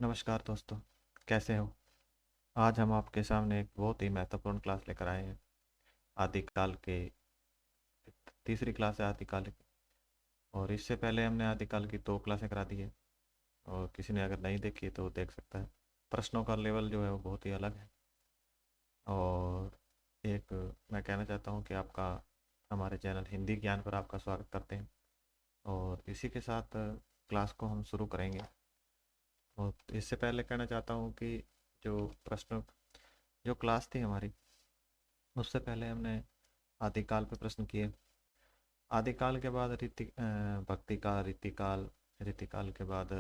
नमस्कार दोस्तों, कैसे हो? आज हम आपके सामने एक बहुत ही महत्वपूर्ण क्लास लेकर आए हैं। आदिकाल के तीसरी क्लास है आदिकाल की। और इससे पहले हमने आदिकाल की 2 क्लासें करा दी है। और किसी ने अगर नहीं देखी है तो देख सकता है। प्रश्नों का लेवल जो है वो बहुत ही अलग है। और एक मैं कहना चाहता हूँ कि आपका हमारे चैनल हिंदी ज्ञान पर आपका स्वागत करते हैं। और इसी के साथ क्लास को हम शुरू करेंगे। और इससे पहले कहना चाहता हूँ कि जो प्रश्न जो क्लास थी हमारी, उससे पहले हमने आदिकाल पे प्रश्न किए। आदिकाल के बाद भक्ति काल, रीतिकाल, रीतिकाल के बाद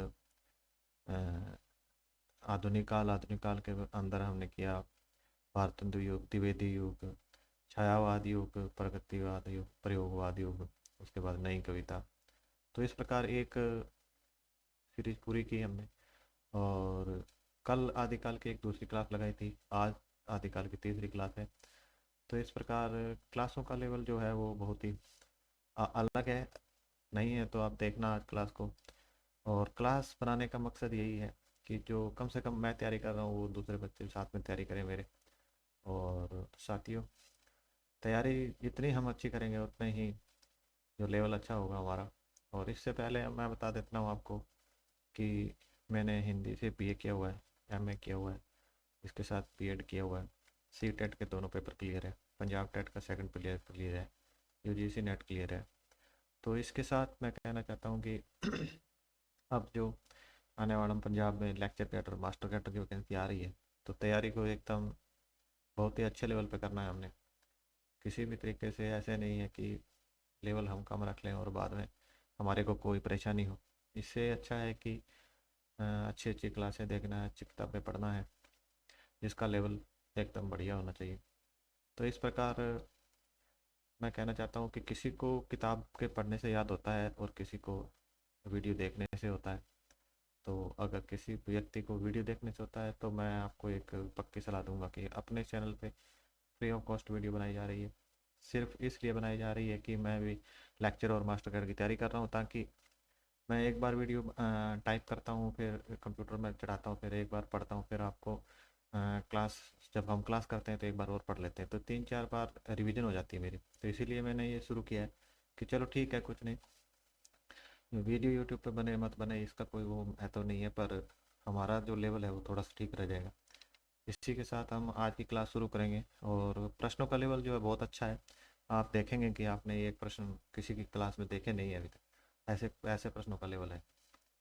आधुनिक काल के अंदर हमने किया भारतेंदु युग, द्विवेदी युग, छायावाद युग, प्रगतिवाद युग, प्रयोगवाद युग, उसके बाद नई कविता। तो इस प्रकार एक सीरीज पूरी की हमने। और कल आदिकाल की एक दूसरी क्लास लगाई थी, आज आदिकाल की तीसरी क्लास है। तो इस प्रकार क्लासों का लेवल जो है वो बहुत ही अलग है। नहीं है तो आप देखना आज क्लास को। और क्लास बनाने का मकसद यही है कि जो कम से कम मैं तैयारी कर रहा हूँ वो दूसरे बच्चे भी साथ में तैयारी करें मेरे। और साथियों, तैयारी जितनी हम अच्छी करेंगे उतने ही जो लेवल अच्छा होगा हमारा। और इससे पहले मैं बता देता हूँ आपको कि मैंने हिंदी से बीए किया हुआ है, एमए किया हुआ है, इसके साथ बीएड किया हुआ है। सी टेट के दोनों पेपर क्लियर है, पंजाब टेट का सेकंड क्लियर क्लियर है, यूजीसी नेट क्लियर है। तो इसके साथ मैं कहना चाहता हूँ कि अब जो आने वाला पंजाब में लेक्चर कैडर, मास्टर कैडर की वैकेंसी आ रही है, तो तैयारी को एकदम बहुत ही अच्छे लेवल पे करना है हमने। किसी भी तरीके से ऐसे नहीं है कि लेवल हम कम रख लें और बाद में हमारे को कोई परेशानी हो। इससे अच्छा है कि अच्छी अच्छी क्लासें देखना है, अच्छी किताबें पढ़ना है, जिसका लेवल एकदम बढ़िया होना चाहिए। तो इस प्रकार मैं कहना चाहता हूँ कि किसी को किताब के पढ़ने से याद होता है और किसी को वीडियो देखने से होता है। तो अगर किसी व्यक्ति को वीडियो देखने से होता है तो मैं आपको एक पक्की सलाह दूंगा कि अपने चैनल पे फ्री ऑफ कॉस्ट वीडियो बनाई जा रही है। सिर्फ इसलिए बनाई जा रही है कि मैं भी लेक्चर और मास्टर कैडर की तैयारी कर रहा हूँ, ताकि मैं एक बार वीडियो टाइप करता हूँ, फिर कंप्यूटर में चढ़ाता हूँ, फिर एक बार पढ़ता हूँ, फिर आपको क्लास जब हम क्लास करते हैं तो एक बार और पढ़ लेते हैं, तो 3-4 बार रिवीजन हो जाती है मेरी। तो इसीलिए मैंने ये शुरू किया है कि चलो ठीक है, कुछ नहीं, वीडियो यूट्यूब पे बने मत बने इसका कोई वो महत्व नहीं है, पर हमारा जो लेवल है वो थोड़ा सा ठीक रह जाएगा। इसी के साथ हम आज की क्लास शुरू करेंगे। और प्रश्नों का लेवल जो है बहुत अच्छा है। आप देखेंगे कि आपने एक प्रश्न किसी की क्लास में देखे नहीं है अभी तक, ऐसे ऐसे प्रश्नों का लेवल है।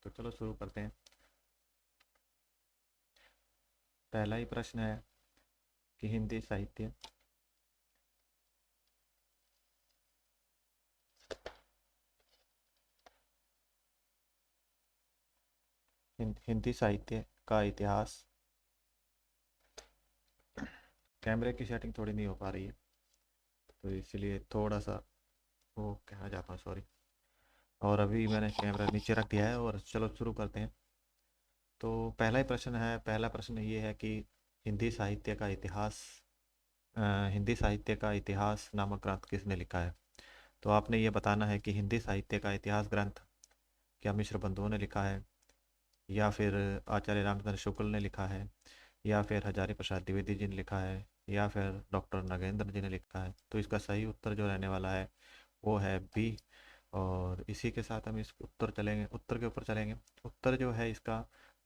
तो चलो शुरू करते हैं। पहला ही प्रश्न है कि हिंदी साहित्य का इतिहास। कैमरे की सेटिंग थोड़ी नहीं हो पा रही है, तो इसलिए थोड़ा सा वो कहना चाहता हूँ, सॉरी। और अभी मैंने कैमरा नीचे रख दिया है और चलो शुरू करते हैं। तो पहला प्रश्न ये है कि हिंदी साहित्य का इतिहास हिंदी साहित्य का इतिहास नामक ग्रंथ किसने लिखा है? तो आपने ये बताना है कि हिंदी साहित्य का इतिहास ग्रंथ क्या मिश्र बंधुओं ने लिखा है, या फिर आचार्य रामचंद्र शुक्ल ने लिखा है, या फिर हजारी प्रसाद द्विवेदी जी ने लिखा है, या फिर डॉक्टर नगेंद्र जी ने लिखा है। तो इसका सही उत्तर जो रहने वाला है वो है बी। और इसी के साथ हम इस उत्तर के ऊपर चलेंगे। उत्तर जो है इसका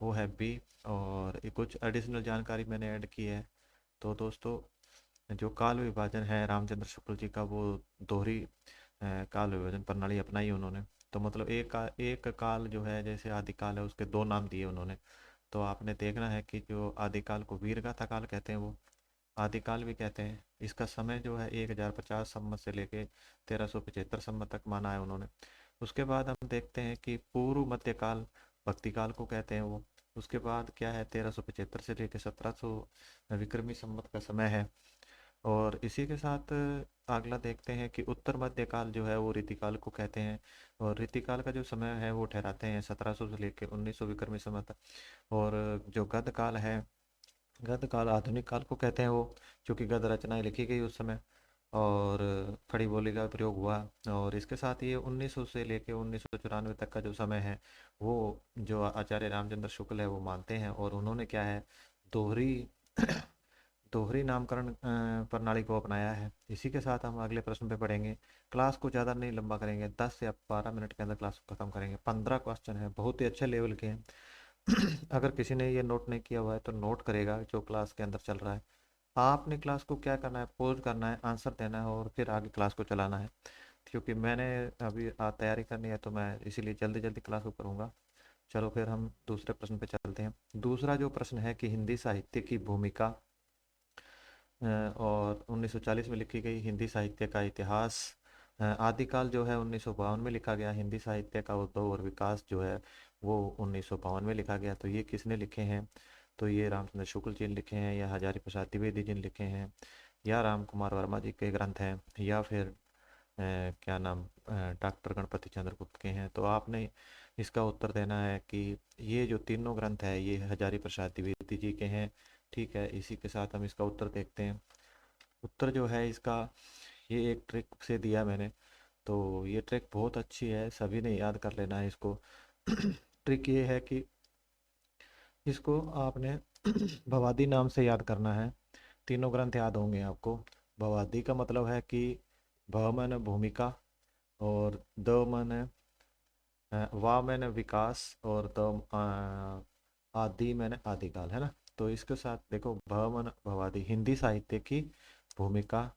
वो है बी। और कुछ एडिशनल जानकारी मैंने ऐड की है। तो दोस्तों, जो काल विभाजन है रामचंद्र शुक्ल जी का, वो दोहरी काल विभाजन प्रणाली अपनाई उन्होंने। तो मतलब एक काल जो है, जैसे आदिकाल है, उसके 2 नाम दिए उन्होंने। तो आपने देखना है कि जो आदिकाल को वीरगाथा काल कहते हैं, वो आदिकाल भी कहते हैं। इसका समय जो है 1050 सम्मत से लेके 1375 सम्मत तक माना है उन्होंने। उसके बाद हम देखते हैं कि पूर्व मध्यकाल, भक्ति काल को कहते हैं वो। उसके बाद क्या है, 1375 से लेके 1700 विक्रमी संवत का समय है। और इसी के साथ अगला देखते हैं कि उत्तर मध्यकाल जो है वो रीतिकाल को कहते हैं। और रीतिकाल का जो समय है वो ठहराते हैं 1700 से लेकर 1900 विक्रमी संवत तक। और जो गद्य काल है, गद्य काल आधुनिक काल को कहते हैं वो, क्योंकि गद्य रचनाएं लिखी गई उस समय। और खड़ी बोली का प्रयोग हुआ। और इसके साथ ये 1900 से लेके 1994 तक का जो समय है वो जो आचार्य रामचंद्र शुक्ल है वो मानते हैं, और उन्होंने क्या है, दोहरी दोहरी नामकरण प्रणाली को अपनाया है। इसी के साथ हम अगले प्रश्न पे पढ़ेंगे। क्लास को ज़्यादा नहीं लंबा करेंगे, 10 या 12 मिनट के अंदर क्लास को खत्म करेंगे। 15 क्वेश्चन है, बहुत ही अच्छे लेवल के हैं। अगर किसी ने ये नोट नहीं किया हुआ है तो नोट करेगा जो क्लास के अंदर चल रहा है। आपने क्लास को क्या करना है, पॉज करना है, आंसर देना है और फिर आगे क्लास को चलाना है। क्योंकि मैंने अभी तैयारी करनी है तो मैं इसीलिए जल्दी जल्दी क्लास को करूँगा। चलो फिर हम दूसरे प्रश्न पे चलते हैं। दूसरा जो प्रश्न है कि हिंदी साहित्य की भूमिका, और 1940 में लिखी गई हिंदी साहित्य का इतिहास। आदिकाल जो है 1952 में लिखा गया। हिंदी साहित्य का उद्भव और विकास जो है वो 1952 में लिखा गया। तो ये किसने लिखे हैं, तो ये रामचंद्र शुक्ल जी ने लिखे हैं, या हजारी प्रसाद द्विवेदी जी ने लिखे हैं, या राम कुमार वर्मा जी के ग्रंथ हैं, या फिर क्या नाम डॉक्टर गणपति चंद्र गुप्त के हैं। तो आपने इसका उत्तर देना है कि ये जो तीनों ग्रंथ है ये हजारी प्रसाद द्विवेदी जी के हैं। ठीक है, इसी के साथ हम इसका उत्तर देखते हैं। उत्तर जो है इसका, ये एक ट्रिक से दिया मैंने, तो ये ट्रिक बहुत अच्छी है, सभी ने याद कर लेना है इसको। ट्रिक ये है कि इसको आपने भवादी नाम से याद करना है। तीनों ग्रंथ याद होंगे आपको। भवादी का मतलब है कि भ माने भूमिका, और द माने वा मैंने विकास, और आदि मैंने आदिकाल, है ना। तो इसके साथ देखो, भ मन भवादी हिंदी साहित्य की भूमिका,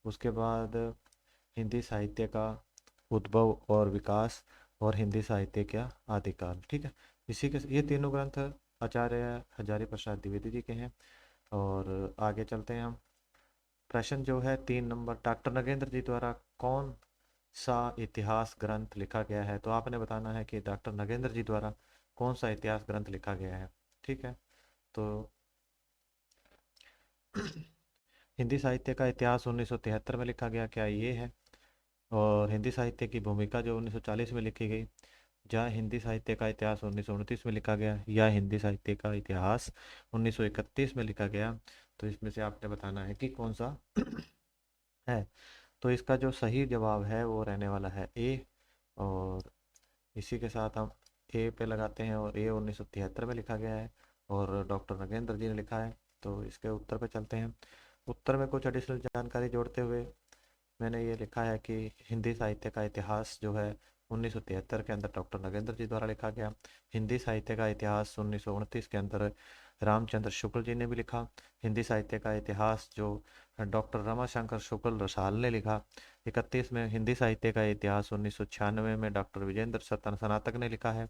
उसके बाद हिंदी साहित्य का उद्भव और विकास, और हिंदी साहित्य का आदिकाल। ठीक है, इसी के ये तीनों ग्रंथ आचार्य हजारी प्रसाद द्विवेदी जी के हैं। और आगे चलते हैं हम। प्रश्न जो है 3 नंबर, डॉक्टर नगेंद्र जी द्वारा कौन सा इतिहास ग्रंथ लिखा गया है। तो आपने बताना है कि डॉक्टर नगेंद्र जी द्वारा कौन सा इतिहास ग्रंथ लिखा गया है। ठीक है, तो हिंदी साहित्य का इतिहास 1973 में लिखा गया, क्या ये है। और हिंदी साहित्य की भूमिका जो 1940 में लिखी गई, जहाँ हिंदी साहित्य का इतिहास 1929 में लिखा गया, या हिंदी साहित्य का इतिहास 1931 में लिखा गया। तो इसमें से आपने बताना है कि कौन सा है। तो इसका जो सही जवाब है वो रहने वाला है ए। और इसी के साथ हम ए पे लगाते हैं, और ये 1973 में लिखा गया है और डॉक्टर नगेंद्र जी ने लिखा है। तो इसके उत्तर पे चलते हैं। उत्तर में कुछ एडिशनल जानकारी जोड़ते हुए मैंने ये लिखा है कि हिंदी साहित्य का इतिहास जो है 1973 के अंदर डॉक्टर नगेंद्र जी द्वारा लिखा गया। हिंदी साहित्य का इतिहास 1929 के अंदर रामचंद्र शुक्ल जी ने भी लिखा। हिंदी साहित्य का इतिहास जो डॉक्टर रमाशंकर शुक्ल रसाल ने लिखा। 31 में हिंदी साहित्य का इतिहास 1996 में डॉक्टर विजेंद्र सतन स्नातक ने लिखा है।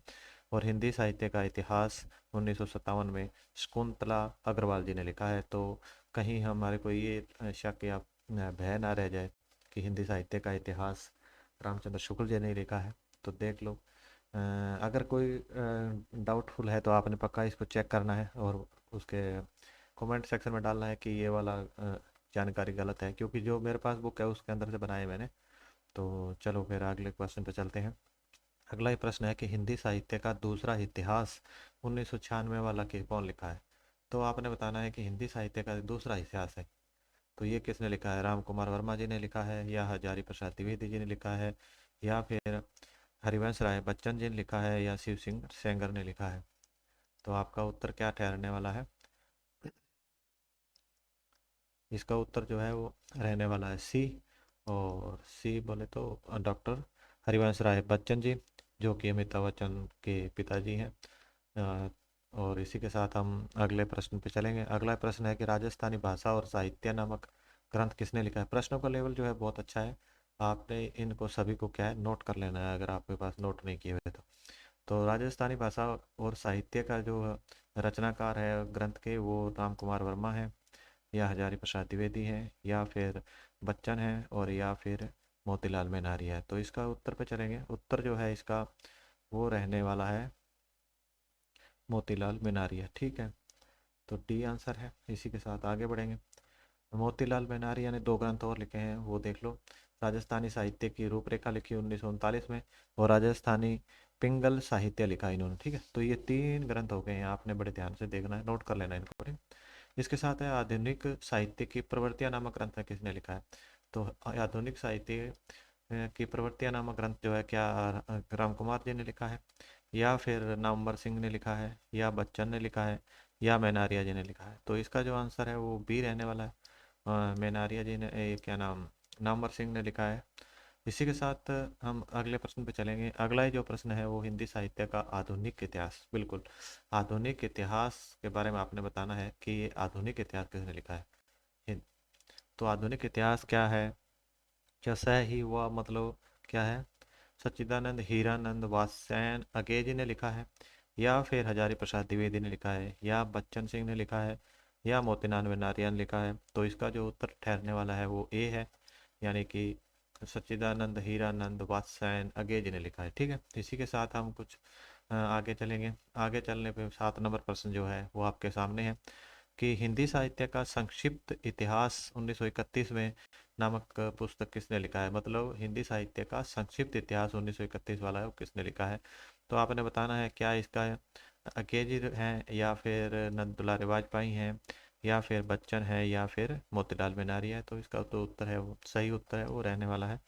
और हिंदी साहित्य का इतिहास 1957 में शकुंतला अग्रवाल जी ने लिखा है। तो कहीं हमारे को ये शक या भय ना रह जाए कि हिंदी साहित्य का इतिहास रामचंद्र शुक्ल जी ने लिखा है। तो देख लो, अगर कोई डाउटफुल है तो आपने पक्का इसको चेक करना है, और उसके कमेंट सेक्शन में डालना है कि ये वाला जानकारी गलत है, क्योंकि जो मेरे पास बुक है उसके अंदर से बनाए मैंने। तो चलो फिर अगले क्वेश्चन पे चलते हैं। अगला ही प्रश्न है कि हिंदी साहित्य का दूसरा इतिहास 1996 वाला के कौन लिखा है। तो आपने बताना है कि हिंदी साहित्य का दूसरा इतिहास है तो ये किसने लिखा है। राम कुमार वर्मा जी ने लिखा है, या हजारी प्रसाद द्विवेदी जी ने लिखा है, या फिर हरिवंश राय बच्चन जी ने लिखा है, या शिव सिंह सेंगर ने लिखा है। तो आपका उत्तर क्या ठहरने वाला है। इसका उत्तर जो है वो रहने वाला है सी। और सी बोले तो डॉक्टर हरिवंश राय बच्चन जी, जो कि अमिताभ बच्चन के पिताजी हैं। अ, और इसी के साथ हम अगले प्रश्न पे चलेंगे। अगला प्रश्न है कि राजस्थानी भाषा और साहित्य नामक ग्रंथ किसने लिखा है। प्रश्नों का लेवल जो है बहुत अच्छा है। आपने इनको सभी को क्या है, नोट कर लेना है अगर आपके पास नोट नहीं किए हुए तो राजस्थानी भाषा और साहित्य का जो रचनाकार है ग्रंथ के, वो राम कुमार वर्मा है, या हजारी प्रसाद द्विवेदी हैं, या फिर बच्चन है, और या फिर मोतीलाल मेनारी है। तो इसका उत्तर पे चलेंगे। उत्तर जो है इसका वो रहने वाला है मोतीलाल मेनारिया। ठीक है, तो डी आंसर है। इसी के साथ आगे बढ़ेंगे। मोतीलाल मेनारिया ने 2 ग्रंथ और लिखे हैं, वो देख लो। राजस्थानी साहित्य की रूपरेखा लिखी 1939 में, और राजस्थानी पिंगल साहित्य लिखा इन्होंने। ठीक है, तो ये 3 ग्रंथ हो गए हैं, आपने बड़े ध्यान से देखना है, नोट कर लेना है इनको। ठीक, इसके साथ है आधुनिक साहित्य की प्रवृत्तियां नामक ग्रंथ है किसने लिखा है। तो आधुनिक साहित्य की प्रवृत्तियां नामक ग्रंथ जो है क्या राम कुमार जी ने लिखा है, या फिर नामवर सिंह ने लिखा है, या बच्चन ने लिखा है, या मैनारिया जी ने लिखा है। तो इसका जो आंसर है वो बी रहने वाला है। मैनारिया जी ने क्या नाम नामवर सिंह ने लिखा है। इसी के साथ हम अगले प्रश्न पे चलेंगे। अगला ही जो प्रश्न है वो हिंदी साहित्य का आधुनिक इतिहास। बिल्कुल, आधुनिक इतिहास के बारे में आपने बताना है कि ये आधुनिक इतिहास किसने लिखा है। हिं- तो आधुनिक इतिहास क्या है, क्या सह ही हुआ मतलब क्या है, सच्चिदानंद हीरानंद वात्स्यायन अगेय जी ने लिखा है, या फिर हजारी प्रसाद द्विवेदी ने लिखा है, या बच्चन सिंह ने लिखा है, या मोतीलाल वेनारिया ने लिखा है। तो इसका जो उत्तर ठहरने वाला है वो ए है, यानी कि सच्चिदानंद हीरानंद वात्स्यायन अगेय जी ने लिखा है। ठीक है, इसी के साथ हम कुछ आगे चलेंगे। आगे चलने पे 7 नंबर प्रश्न जो है वो आपके सामने है कि हिंदी साहित्य का संक्षिप्त इतिहास 1931 में नामक पुस्तक किसने लिखा है। मतलब हिंदी साहित्य का संक्षिप्त इतिहास 1931 वाला है वो किसने लिखा है। तो आपने बताना है क्या इसका अकेय जी हैं, या फिर नंद दुलारे वाजपेयी हैं, या फिर बच्चन है, या फिर मोतीलाल बेनारी है। तो इसका तो उत्तर है वो सही उत्तर है वो रहने वाला है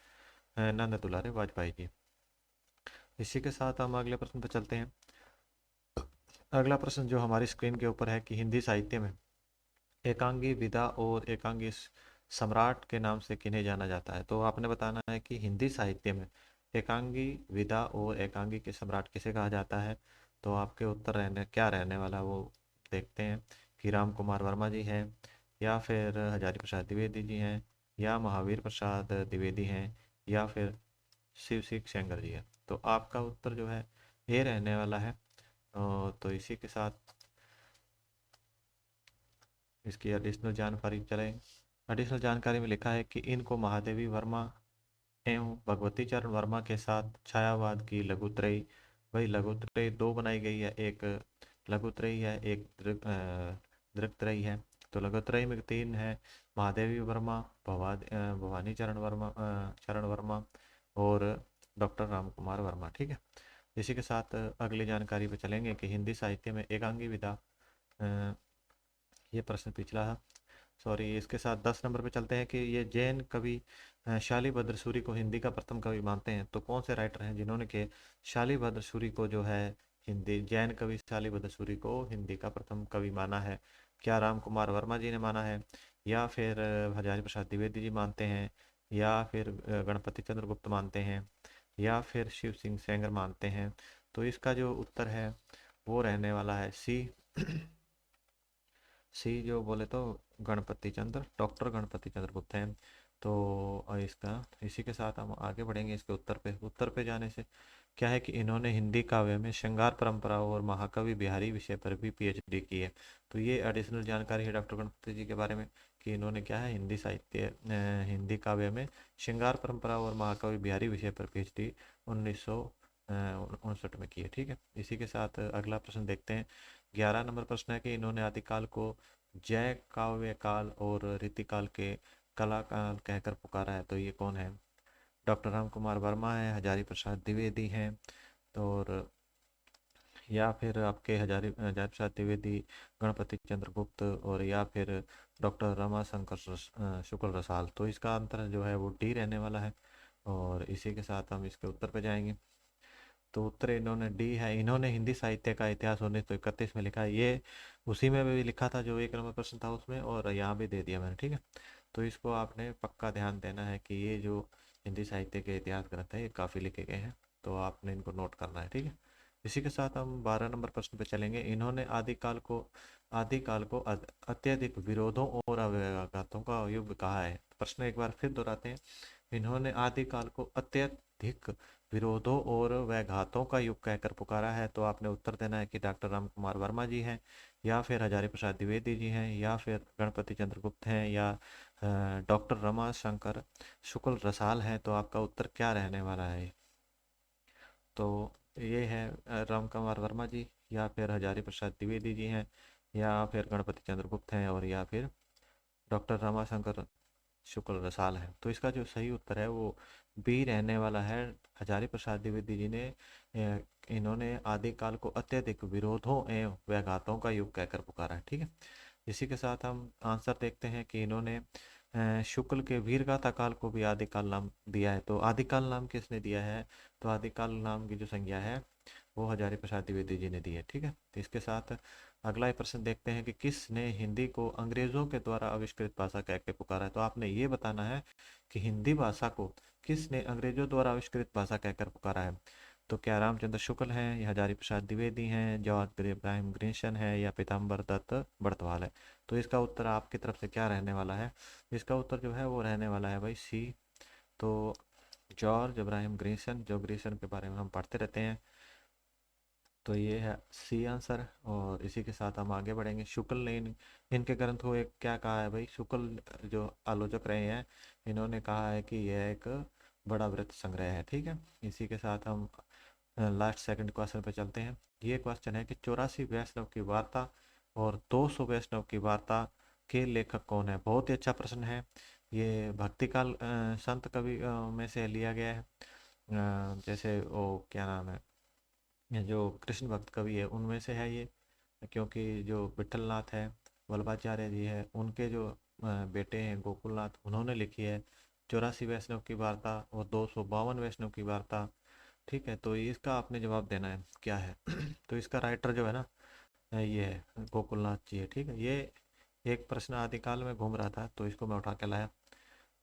नंद दुलारे वाजपेयी जी। इसी के साथ हम अगले प्रश्न पर चलते हैं। अगला प्रश्न जो हमारी स्क्रीन के ऊपर है कि हिंदी साहित्य में एकांगी विदा और एकांगी सम्राट के नाम से किन्हें जाना जाता है। तो आपने बताना है कि हिंदी साहित्य में एकांगी विदा और एकांगी के सम्राट किसे कहा जाता है। तो आपके उत्तर क्या रहने वाला वो देखते हैं कि राम कुमार वर्मा जी हैं, या फिर हजारी प्रसाद द्विवेदी जी हैं, या महावीर प्रसाद द्विवेदी हैं, या फिर शिव सिंह सेंगर जी हैं। तो आपका उत्तर जो है ये रहने वाला है। तो इसी के साथ इसकी एडिशनल जानकारी चले। एडिशनल जानकारी में लिखा है कि इनको महादेवी वर्मा एवं भगवती चरण वर्मा के साथ छायावाद की लघुत्रयी, वही लघुत्रयी दो बनाई गई है, एक लघुत्रयी है, एक दृक्त्रयी है। तो लघुत्रयी में 3 है, महादेवी वर्मा, भवानी चरण वर्मा और डॉक्टर राम कुमार वर्मा। ठीक है, इसी के साथ अगली जानकारी पे चलेंगे कि हिंदी साहित्य में एकांगी विधा, ये प्रश्न पिछला है, सॉरी। इसके साथ 10 नंबर पे चलते हैं कि ये जैन कवि शालिभद्र सूरी को हिंदी का प्रथम कवि मानते हैं। तो कौन से राइटर हैं जिन्होंने के शालिभद्र सूरी को जो है हिंदी जैन कवि शालिभद्र सूरी को हिंदी का प्रथम कवि माना है। क्या राम कुमार वर्मा जी ने माना है, या फिर हजारी प्रसाद द्विवेदी जी मानते हैं, या फिर गणपति चंद्र गुप्त मानते हैं, या फिर शिव सिंह सेंगर मानते हैं। तो इसका जो उत्तर है वो रहने वाला है सी। सी जो बोले तो डॉक्टर गणपति चंद्र गुप्त हैं। तो इसका इसी के साथ हम आगे बढ़ेंगे इसके उत्तर पे जाने से क्या है कि इन्होंने हिंदी काव्य में श्रृंगार परंपरा और महाकवि बिहारी विषय पर भी पीएचडी की है। तो ये एडिशनल जानकारी है डॉक्टर गणपति जी के बारे में कि इन्होंने क्या है हिंदी काव्य में श्रृंगार परंपरा और महाकवि बिहारी विषय पर पीएचडी 1959 में की है। ठीक है, इसी के साथ अगला प्रश्न देखते हैं। 11 नंबर प्रश्न है कि इन्होंने आदिकाल को जय काव्य काल और रीतिकाल के कला काल कहकर पुकारा है। तो ये कौन है। डॉक्टर राम कुमार वर्मा है, हजारी प्रसाद द्विवेदी हैं, और या फिर आपके हजारी प्रसाद द्विवेदी, गणपति चंद्र गुप्त, और या फिर डॉक्टर शुक्ल रसाल। तो इसका आंसर जो है वो डी रहने वाला है। और इसी के साथ हम इसके उत्तर पे जाएंगे। तो उत्तर इन्होंने डी है। इन्होंने हिंदी साहित्य का इतिहास 1931 में लिखा है। ये उसी में भी लिखा था जो 1 नंबर प्रश्न था उसमें, और यहाँ भी दे दिया मैंने। ठीक है, तो इसको आपने पक्का ध्यान देना है कि ये जो हिंदी साहित्य के इतिहास ग्रंथ है ये काफ़ी लिखे गए हैं, तो आपने इनको नोट करना है। ठीक है, इसी के साथ हम 12 नंबर प्रश्न पे चलेंगे। इन्होंने आदिकाल को अत्यधिक विरोधों और अव्याघातों का युग कहा है। प्रश्न एक बार फिर दोहराते हैं। इन्होंने आदिकाल को अत्यधिक विरोधों और व्याघातों का युग कहकर पुकारा है। तो आपने उत्तर देना है कि डॉक्टर राम कुमार वर्मा जी हैं, या फिर हजारी प्रसाद द्विवेदी जी हैं, या फिर गणपति चंद्र गुप्त हैं, या डॉक्टर रमा शंकर शुक्ल रसाल हैं। तो आपका उत्तर क्या रहने वाला है। तो ये है राम कुमार वर्मा जी, या फिर हजारी प्रसाद द्विवेदी जी हैं, या फिर गणपति चंद्र गुप्त हैं, और या फिर डॉक्टर रमाशंकर शुक्ल रसाल है। तो इसका जो सही उत्तर है वो बी रहने वाला है। हजारी प्रसाद द्विवेदी जी ने इन्होंने आदिकाल को अत्यधिक विरोधों एवं व्याघातों का युग कहकर पुकारा है। ठीक है, इसी के साथ हम आंसर देखते हैं कि इन्होंने शुक्ल के वीरगाथा काल को भी आदिकाल नाम दिया है। तो आदिकाल नाम किसने दिया है? तो आदिकाल नाम की जो संज्ञा है वो हजारी प्रसाद द्विवेदी जी ने दी है। ठीक है, तो इसके साथ अगला एक प्रश्न देखते हैं कि किसने हिंदी को अंग्रेजों के द्वारा आविष्कृत भाषा कह के पुकारा है। तो आपने ये बताना है कि हिंदी भाषा को किसने अंग्रेजों द्वारा आविष्कृत भाषा कहकर पुकारा है। तो क्या रामचंद्र शुक्ल हैं, या हजारी प्रसाद द्विवेदी हैं, जवाहर इब्राहिम ग्रीनशन है, या पीताम्बर दत्त बड़तवाल है। तो इसका उत्तर आपकी तरफ से क्या रहने वाला है? इसका उत्तर जो है वो रहने वाला है भाई सी। तो जॉर्ज इब्राहिम ग्रीसन, जो ग्रीसन के बारे में हम पढ़ते रहते हैं, तो ये है सी आंसर। और इसी के साथ हम आगे बढ़ेंगे। शुक्ल ने इनके ग्रंथ को एक क्या कहा है भाई? शुक्ल जो आलोचक रहे हैं, इन्होंने कहा है कि यह एक बड़ा वृत्त संग्रह है। ठीक है, इसी के साथ हम लास्ट सेकंड क्वेश्चन पे चलते हैं। ये क्वेश्चन है कि 84 वैष्णव की वार्ता और 200 वैष्णव की वार्ता के लेखक कौन है? बहुत ही अच्छा प्रश्न है। ये भक्तिकाल संत कवि में से लिया गया है। जैसे वो क्या नाम है, ये जो कृष्ण भक्त कवि है उनमें से है ये। क्योंकि जो विठलनाथ है, वल्लभाचार्य जी है, उनके जो बेटे हैं गोकुलनाथ, उन्होंने लिखी है 84 वैष्णव की वार्ता और 252 वैष्णव की वार्ता। ठीक है, तो इसका आपने जवाब देना है क्या है। तो इसका राइटर जो है ना, ये है गोकुलनाथ जी है। ठीक है, ये एक प्रश्न आदिकाल में घूम रहा था तो इसको मैं उठा के लाया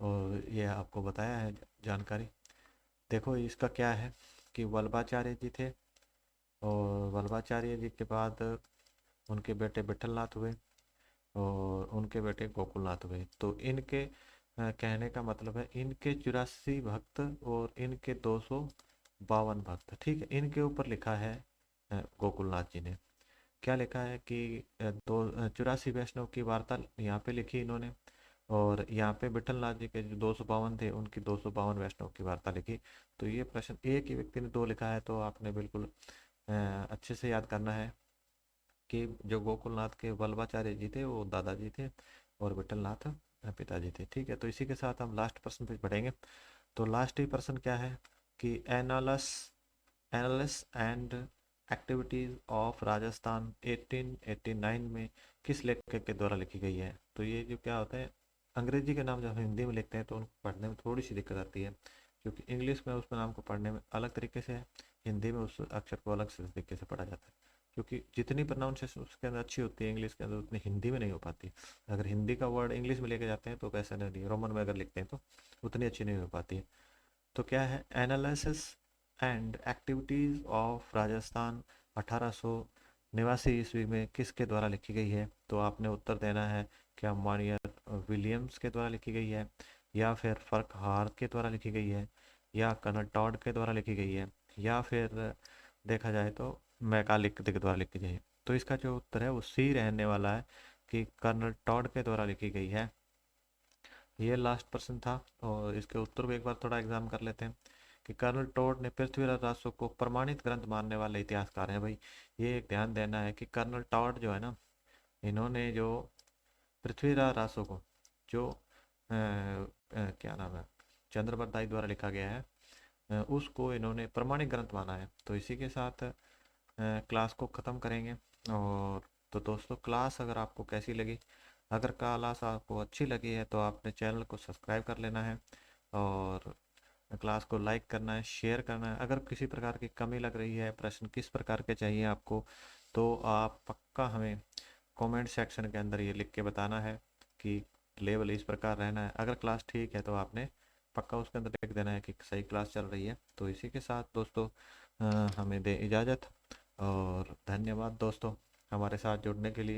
और ये आपको बताया है जानकारी। देखो इसका क्या है कि वल्लभाचार्य जी थे, और वल्लभाचार्य जी के बाद उनके बेटे विठलनाथ हुए, और उनके बेटे गोकुलनाथ हुए। तो इनके कहने का मतलब है इनके 84 भक्त और इनके 252 भक्त। ठीक है, इनके ऊपर लिखा है गोकुलनाथ जी ने क्या लिखा है कि 84 वैष्णव की वार्ता यहाँ पे लिखी इन्होंने, और यहाँ पे विठलनाथ जी के जो 252 थे उनकी 252 वैष्णव की वार्ता लिखी। तो ये प्रश्न एक ही व्यक्ति ने दो लिखा है, तो आपने बिल्कुल अच्छे से याद करना है कि जो गोकुलनाथ के वल्लभाचार्य जी थे वो दादाजी थे, और विठलनाथ पिताजी थे। ठीक है, तो इसी के साथ हम लास्ट प्रश्न पे बढ़ेंगे। तो लास्ट ही प्रश्न क्या है कि annals annals and activities of Rajasthan 1889 में किस लेखक के द्वारा लिखी गई है? तो ये जो क्या होता है, अंग्रेजी के नाम जब हम हिंदी में लिखते हैं तो उनको पढ़ने में थोड़ी सी दिक्कत आती है, क्योंकि इंग्लिश में उस नाम को पढ़ने में अलग तरीके से है, हिंदी में उस अक्षर को अलग से तरीके से पढ़ा जाता है। क्योंकि जितनी प्रोनाउंसिएशन उसके अंदर अच्छी होती है इंग्लिश के अंदर, उतनी हिंदी में नहीं हो पाती। अगर हिंदी का वर्ड इंग्लिश में लेके जाते हैं तो वैसा नहीं, रोमन में अगर लिखते हैं तो उतनी अच्छी नहीं हो पाती है। तो क्या है, analysis and activities of Rajasthan 1889 ईस्वी में किसके द्वारा लिखी गई है? तो आपने उत्तर देना है क्या मॉनियर विलियम्स के द्वारा लिखी गई है, या फिर फर्कहार के द्वारा लिखी गई है, या कर्नल टॉड के द्वारा लिखी गई है, या फिर देखा जाए तो मैकाले के द्वारा लिखी गई है। तो इसका जो उत्तर है वो सी रहने वाला है कि कर्नल टॉड के द्वारा लिखी गई है। ये लास्ट प्रश्न था, और इसके उत्तर को एक बार थोड़ा एग्जाम कर लेते हैं कि कर्नल टोड ने पृथ्वीराज रासो को प्रमाणित ग्रंथ मानने वाले इतिहासकार हैं भाई। ये एक ध्यान देना है कि कर्नल टॉड जो है ना, इन्होंने जो पृथ्वीराज रासो को जो क्या नाम है, चंद्रबरदाई द्वारा लिखा गया है, उसको इन्होंने प्रमाणित ग्रंथ माना है। तो इसी के साथ क्लास को ख़त्म करेंगे। और तो दोस्तों, क्लास अगर आपको कैसी लगी, अगर क्लास आपको अच्छी लगी है तो आपने चैनल को सब्सक्राइब कर लेना है, और क्लास को लाइक करना है, शेयर करना है। अगर किसी प्रकार की कमी लग रही है, प्रश्न किस प्रकार के चाहिए आपको, तो आप पक्का हमें कमेंट सेक्शन के अंदर ये लिख के बताना है कि लेवल इस प्रकार रहना है। अगर क्लास ठीक है तो आपने पक्का उसके अंदर लिख देना है कि सही क्लास चल रही है। तो इसी के साथ दोस्तों हमें दे इजाज़त, और धन्यवाद दोस्तों हमारे साथ जुड़ने के लिए।